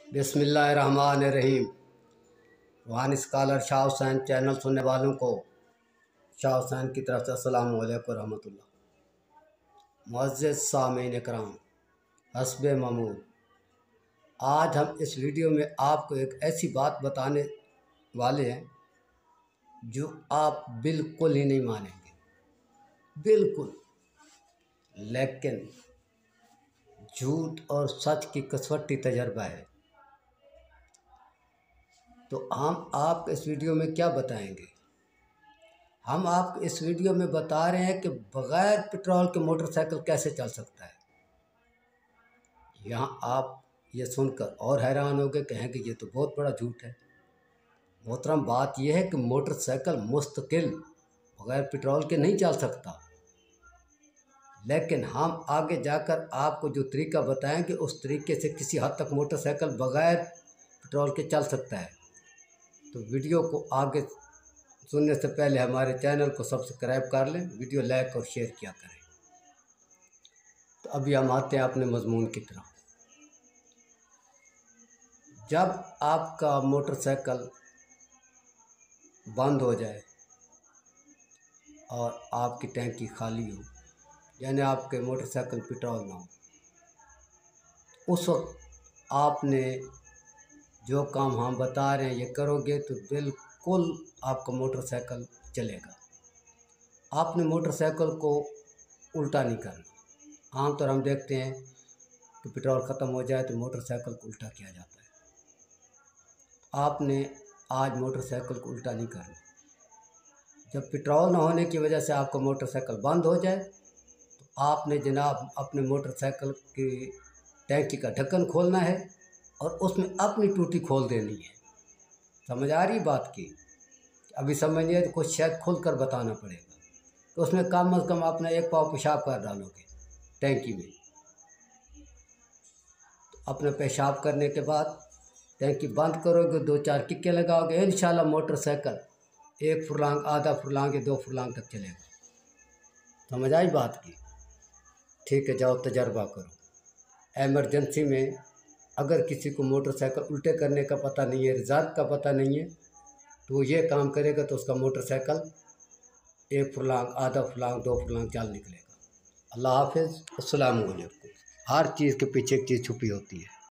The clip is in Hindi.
बिस्मिल्लाहिर्रहमानिर्रहीम। One scholar Shah Hussain channel सुनने वालों को शाह हुसैन की तरफ से अस्सलाम वालेकुम रहमतुल्लाह। मुअज़्ज़िज़ सामीन इकराम, हस्बे महमूद, आज हम इस वीडियो में आपको एक ऐसी बात बताने वाले हैं जो आप बिल्कुल ही नहीं मानेंगे, बिल्कुल। लेकिन झूठ और सच की कसवटी तजर्बा है। तो हम आप इस वीडियो में क्या बताएंगे? हम आपको इस वीडियो में बता रहे हैं कि बग़ैर पेट्रोल के मोटरसाइकिल कैसे चल सकता है। यहाँ आप ये सुनकर और हैरान हो गए, कहेंगे ये तो बहुत बड़ा झूठ है। मोहतरम, बात यह है कि मोटरसाइकिल मुस्तकिल बग़ैर पेट्रोल के नहीं चल सकता। लेकिन हम आगे जाकर आपको जो तरीका बताएंगे उस तरीके से किसी हद तक मोटरसाइकिल बग़ैर पेट्रोल के चल सकता है। तो वीडियो को आगे सुनने से पहले हमारे चैनल को सब्सक्राइब कर लें, वीडियो लाइक और शेयर किया करें। तो अभी हम आते हैं अपने मजमून की तरफ। जब आपका मोटरसाइकिल बंद हो जाए और आपकी टैंकी खाली हो, यानी आपके मोटरसाइकिल पेट्रोल ना हो, उस वक्त आपने जो काम हम बता रहे हैं ये करोगे तो बिल्कुल आपका मोटरसाइकिल चलेगा। आपने मोटरसाइकिल को उल्टा नहीं करना। आमतौर हम देखते हैं कि पेट्रोल ख़त्म हो जाए तो मोटरसाइकिल को उल्टा किया जाता है। आपने आज मोटरसाइकिल को उल्टा नहीं करना। जब पेट्रोल ना होने की वजह से आपका मोटरसाइकिल बंद हो जाए तो आपने जनाब अपने मोटरसाइकिल की टैंकी का ढक्कन खोलना है और उसमें अपनी टूटी खोल देनी है। समझ आ रही बात की? अभी समझिए तो कुछ शायद खुल कर बताना पड़ेगा। तो उसमें कम अज़ कम अपना एक पाव पेशाब कर डालोगे टैंकी में। तो अपना पेशाब करने के बाद टैंकी बंद करोगे, 2-4 किक्के लगाओगे, इंशाल्लाह मोटरसाइकिल 1 फुर्लांग, आधा फुर्लांग या 2 फुर्लांग तक चलेगा। समझ आई बात की? ठीक है, जाओ तजर्बा करो। एमरजेंसी में अगर किसी को मोटरसाइकिल उल्टे करने का पता नहीं है, रिज़र्व का पता नहीं है, तो वो ये काम करेगा तो उसका मोटरसाइकिल 1 फुर्लांग, आधा फुर्लांग, 2 फुर्लांग चल निकलेगा। अल्लाह हाफ़िज़, अस्सलाम वालेकुम। हर चीज़ के पीछे एक चीज़ छुपी होती है।